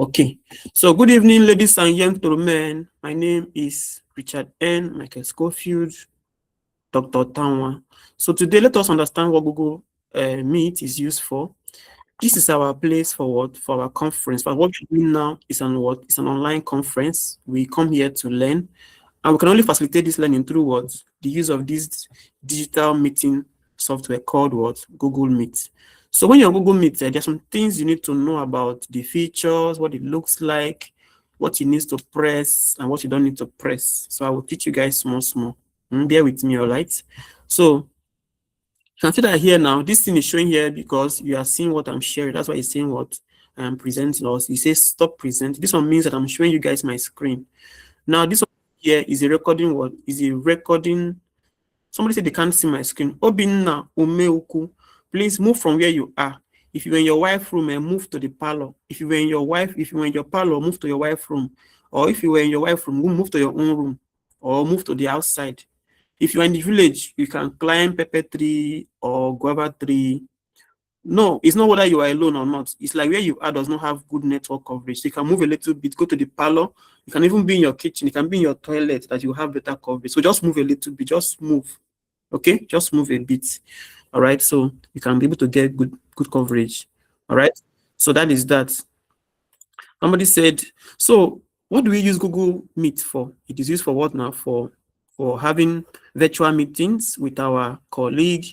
Okay, so good evening, ladies and gentlemen. My name is Richard N. Michael Schofield, Dr. Tanwa. So today, let us understand what Google Meet is used for. This is our place for what? For our conference. But what we're doing now is an what? It's an online conference. We come here to learn, and we can only facilitate this learning through what? The use of this digital meeting software called what? Google Meet. So when you're on Google Meet, there's some things you need to know about the features, what it looks like, what you need to press, and what you don't need to press. So I will teach you guys small. Bear with me, all right? So you can see that here now, this thing is showing here because you are seeing what I'm sharing. That's why it's saying what I'm presenting us. It says stop presenting. This one means that I'm showing you guys my screen. Now, this one here is a recording. What is a recording? Somebody said they can't see my screen. Obinna Umeuku, please move from where you are. If you were in your wife's room, and move to the parlor. If you were in your parlor, move to your wife's room. Or if you were in your wife's room, move to your own room, or move to the outside. If you're in the village, you can climb pepper tree or guava tree. No, it's not whether you are alone or not. It's like where you are does not have good network coverage. So you can move a little bit, go to the parlor. You can even be in your kitchen. You can be in your toilet that you have better coverage. So just move a little bit. Just move. Okay, just move a bit. All right, so you can be able to get good coverage. All right, so that is that. Somebody said, so what do we use Google Meet for? It is used for what now? For having virtual meetings with our colleague,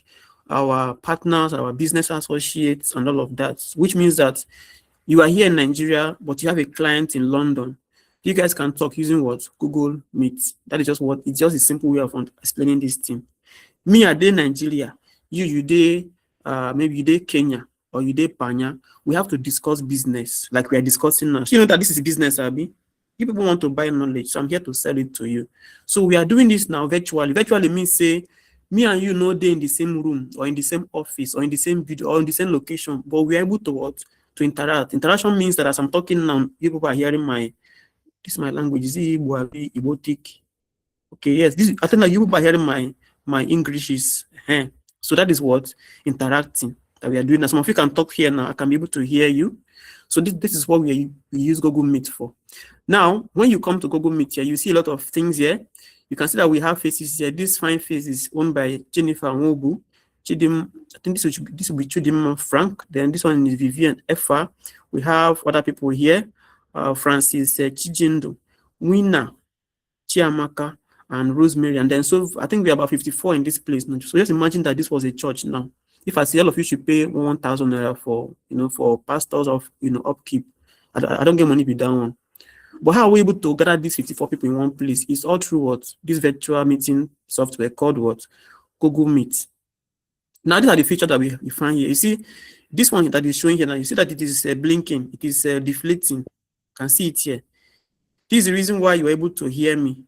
our partners, our business associates, and all of that, which means that you are here in Nigeria, but you have a client in London. You guys can talk using what? Google Meet. That is just what, it's just a simple way of explaining this thing. Me, I dey Nigeria, you dey maybe you dey Kenya or you dey Panya. We have to discuss business like we are discussing now. You know that this is business, Abi. You people want to buy knowledge, so I'm here to sell it to you. So we are doing this now virtually. Virtually means say me and you know they're in the same room or in the same office or in the same video or in the same location, but we are able to what? To interact. Interaction means that as I'm talking now, you people are hearing this is my language. Is it Igbo, Abi, Igbotic? Okay, yes. I think that you people are hearing my English is. So that is what interacting that we are doing. Now, some of you can talk here now. I can be able to hear you. So this is what we use Google Meet for. Now, when you come to Google Meet here, you see a lot of things here. You can see that we have faces here. This fine face is owned by Jennifer Nwobu. Chidim, I think this will be Chidim Frank. Then this one is Vivian Effa. We have other people here. Francis Chijindo, Wina, Chiamaka, and Rosemary. And then so I think we are about 54 in this place now. So just imagine that this was a church now. If I see all of you should pay 1,000 naira for for pastors of upkeep, I don't get money with that one. But how are we able to gather these 54 people in one place? It's all through what? This virtual meeting software called what? Google Meet. Now these are the features that we find here. You see this one that is showing here now. You see that it is blinking. It is deflating. You can see it here. This is the reason why you're able to hear me.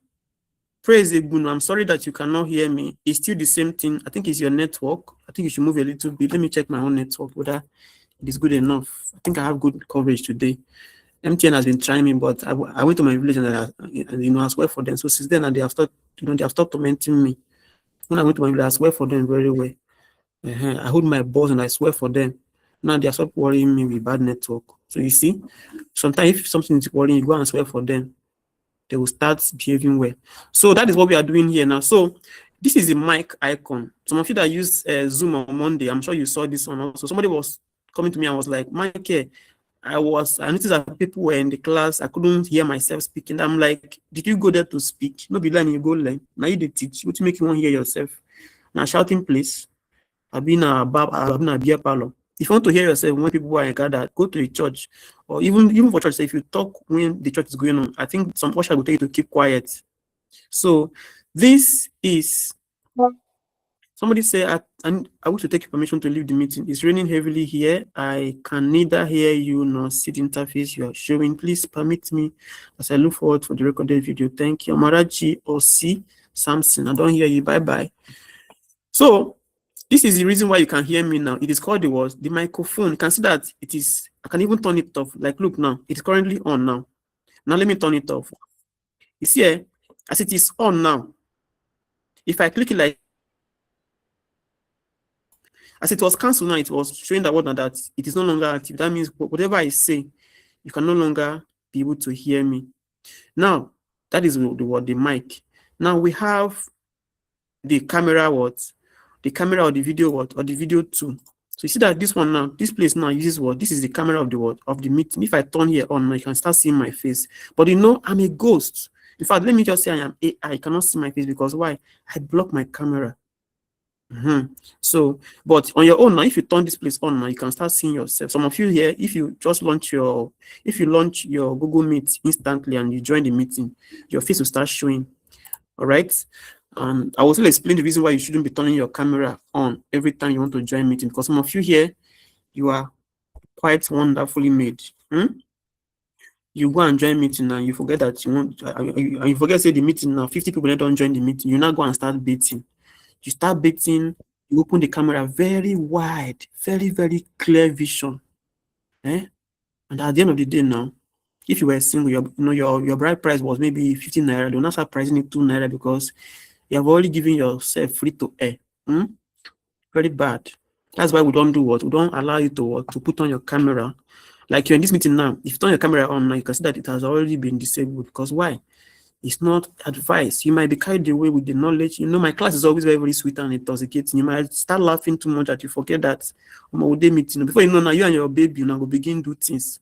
Praise Ebunu. I'm sorry that you cannot hear me. It's still the same thing. I think it's your network. I think you should move a little bit. Let me check my own network whether it is good enough. I think I have good coverage today. MTN has been trying me, but I went to my village and I swear for them. So since then, they have stopped, they have stopped tormenting me. When I went to my village, I swear for them very well. I hold my balls and I swear for them. Now they have stopped worrying me with bad network. So you see, sometimes if something is worrying, you go and swear for them. They will start behaving well. So that is what we are doing here now. So this is the mic icon. Some of you that use Zoom on Monday, I'm sure you saw this one also. Somebody was coming to me and was like, Mike, I noticed that people were in the class. I couldn't hear myself speaking. I'm like, did you go there to speak? No, be learning, you go learn. Now you did teach. What you make you want to hear yourself? Now shouting, please. I've been a beer parlor. If you want to hear yourself when people are gathered, go to the church, or even for church. If you talk when the church is going on, I think some usher will tell you to keep quiet. So this is. Somebody say, I wish to take your permission to leave the meeting. It's raining heavily here. I can neither hear you nor see the interface you are showing. Please permit me as I look forward for the recorded video. Thank you. Amarachi Osi Samson. I don't hear you. Bye-bye. So this is the reason why you can hear me now. It is called the microphone. You can see that it is, I can even turn it off. Like, look now, it is currently on now. Now let me turn it off. You see here, as it is on now. If I click it like, as it was cancelled now, it was showing that what that it is no longer active. That means whatever I say, you can no longer be able to hear me. Now, that is the mic. Now we have the camera the camera or the video or the video too. So you see that this one now, this place now uses this is the camera of the meeting. If I turn here on, now you can start seeing my face. But I'm a ghost. In fact, let me just say I am AI. You cannot see my face because why? I block my camera. So, but on your own now, if you turn this place on now, you can start seeing yourself. Some of you here, if you launch your Google Meet instantly and you join the meeting, your face will start showing. All right. And I will still explain the reason why you shouldn't be turning your camera on every time you want to join meeting, because some of you here, you are quite wonderfully made. You go and join meeting and you forget that you forget say the meeting now 50 people don't join the meeting. You now go and start baiting. You start baiting. You open the camera very wide, very very clear vision. And at the end of the day now, if you were single, your bride price was maybe 15 naira. They'll not start pricing it 2 naira because you have already given yourself free to air. Very bad. That's why we don't do what? We don't allow you to put on your camera. Like you're in this meeting now, if you turn your camera on now, you can see that it has already been disabled. Because why? It's not advice. You might be carried away with the knowledge. My class is always very, very sweet and intoxicating. You might start laughing too much that you forget that day meeting. Before you know now, you and your baby now will begin do things.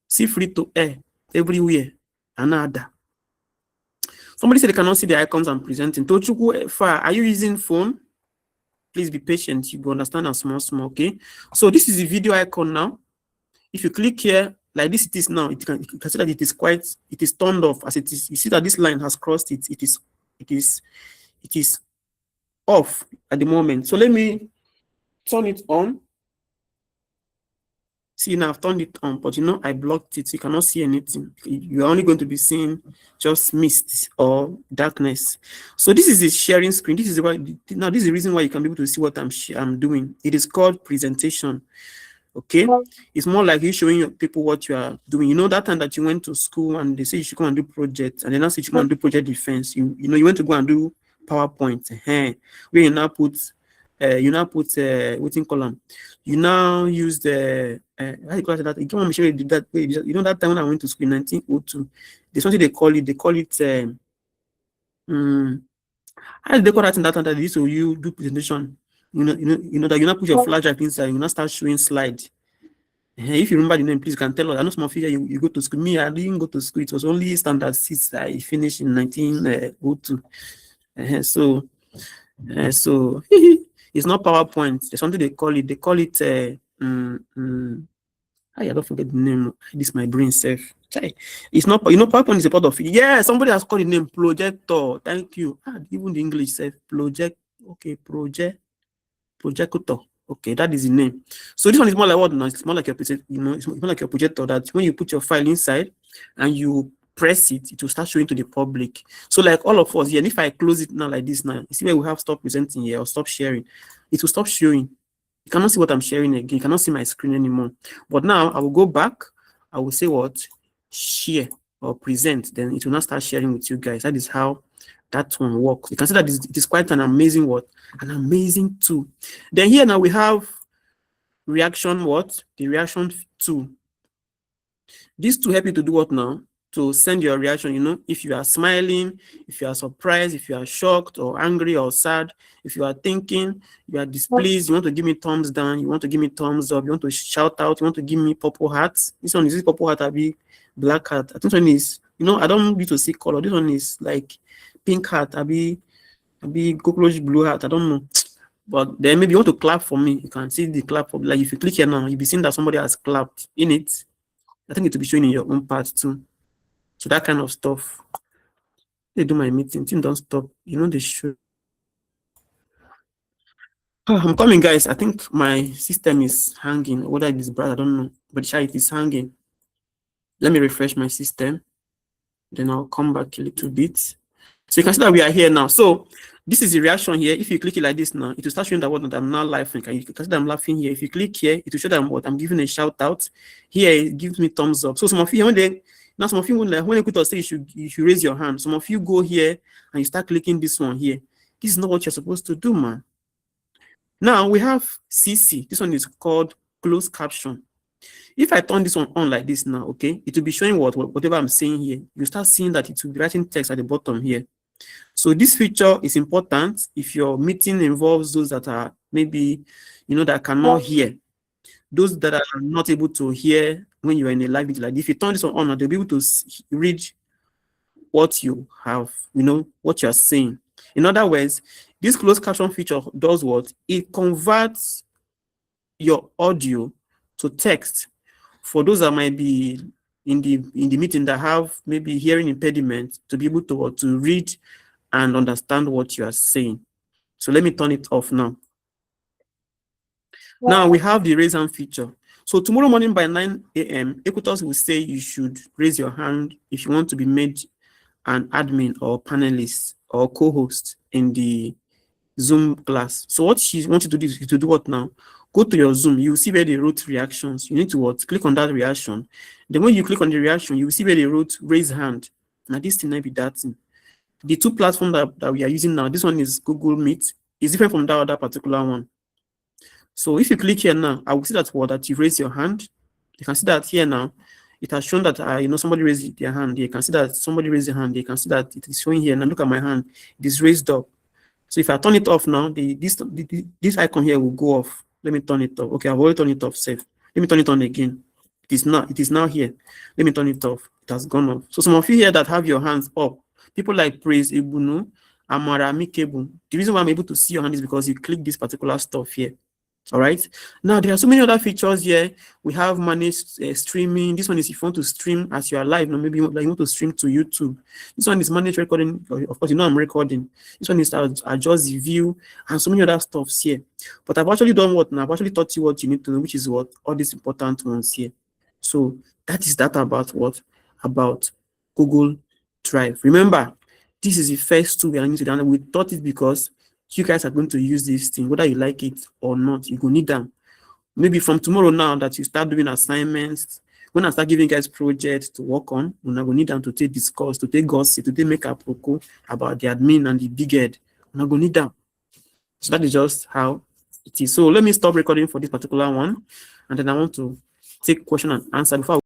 See free to air everywhere. Another. Somebody said they cannot see the icons I'm presenting. Tochukwu far. Are you using phone? Please be patient. You will understand as small, okay? So this is the video icon now. If you click here, like this it is now, you can see that it is turned off as it is. You see that this line has crossed it. It is off at the moment. So let me turn it on. See, now I've turned it on, but I blocked it. So you cannot see anything. You're only going to be seeing just mist or darkness. So this is the sharing screen. This is the reason why you can be able to see what I'm doing. It is called presentation. Okay, it's more like you showing your people what you are doing. That time that you went to school and they say you should go and do projects, and then I say you should go and do project defense. You went to go and do PowerPoint. Where you now put waiting column. You now use the how you call that? You can't show you that way. That time when I went to school in 1902, there's something they call it. They call it how did they call that in that time that they used to you do presentation? That you now put your flash drive inside, you now start showing slide. If you remember the name, please can tell us. I know some of you you go to school. Me, I didn't go to school. It was only standard 6 I finished in 1902. So it's not PowerPoint. There's something they call it. They call it I don't forget the name. This is my brain self. It's not, PowerPoint is a part of it. Yeah, somebody has called the name projector. Thank you. Even the English self. Project. Okay, projector. Okay, that is the name. So this one is more like what now? It's more like your it's more like your projector that when you put your file inside and you press it, it will start showing to the public. So like all of us here, and if I close it now like this now, you see where we have stop presenting here or stop sharing, it will stop showing. You cannot see what I'm sharing again. You cannot see my screen anymore. But now I will go back. I will say what? Share or present. Then it will not start sharing with you guys. That is how that one works. You can see that it is quite an amazing an amazing tool. Then here now we have reaction the reaction tool. These two help you to do what now? To send your reaction. If you are smiling, if you are surprised, if you are shocked or angry or sad, if you are thinking, you are displeased, you want to give me thumbs down, you want to give me thumbs up, you want to shout out, you want to give me purple hearts. This one is purple heart, be black heart. I think this one is, I don't need to see color. This one is like pink heart, be cockroach blue heart. I don't know. But then maybe you want to clap for me. You can see the clap for like if you click here now, you'll be seeing that somebody has clapped in it. I think it will be showing in your own part too. So that kind of stuff. They do my meeting. Thing don't stop. They show. I'm coming, guys. I think my system is hanging. Whether it is bright, I don't know. But it is hanging. Let me refresh my system. Then I'll come back a little bit. So you can see that we are here now. So this is the reaction here. If you click it like this now, it will start showing that what I'm now laughing. You can see that I'm laughing here. If you click here, it will show that I'm giving a shout out. Here it gives me thumbs up. So some of you when you put on stage, you should raise your hand. Some of you go here and you start clicking this one here. This is not what you're supposed to do, man. Now we have CC. This one is called closed caption. If I turn this one on like this now, okay, it will be showing whatever I'm saying here. You start seeing that it will be writing text at the bottom here. So this feature is important if your meeting involves those that are maybe, that cannot hear. Those that are not able to hear when you are in a live meeting, like if you turn this one on, they'll be able to read what you have, what you are saying. In other words, this closed caption feature does what? It converts your audio to text for those that might be in the meeting that have maybe hearing impediment, to be able to read and understand what you are saying. So let me turn it off now. Now we have the raise hand feature. So tomorrow morning by 9 a.m., Equitas will say you should raise your hand if you want to be made an admin or panelist or co-host in the Zoom class. So what she wants you to do is to do what now? Go to your Zoom. You will see where they wrote reactions. You need to what? Click on that reaction. Then when you click on the reaction, you will see where they wrote raise hand. Now this thing might be that thing. The two platforms that we are using now, this one is Google Meet. It's different from that other particular one. So if you click here now, I will see that you raise your hand. You can see that here now. It has shown that somebody raised their hand. You can see that somebody raised their hand. You can see that it is showing here. Now look at my hand. It is raised up. So if I turn it off now, this icon here will go off. Let me turn it off. Okay, I've already turned it off. Safe. Let me turn it on again. It is now here. Let me turn it off. It has gone off. So some of you here that have your hands up, people like Praise Ibuno, Amara Mikebu. The reason why I'm able to see your hand is because you click this particular stuff here. All right. Now there are so many other features here. We have managed streaming. This one is if you want to stream as you are live. Maybe you want to stream to YouTube. This one is managed recording. Of course, I'm recording. This one is adjust the view and so many other stuffs here. But I've actually done what now? I've actually taught you what you need to know, which is what all these important ones here. So that is that about what? About Google Drive. Remember, this is the first tool we are using, and we taught it because you guys are going to use this thing, whether you like it or not. You go need them. Maybe from tomorrow now that you start doing assignments, when I start giving you guys projects to work on, we're going to need them to take discourse, to take gossip, to take make a proco about the admin and the big head. We're going to need them. So that is just how it is. So let me stop recording for this particular one, and then I want to take question and answer before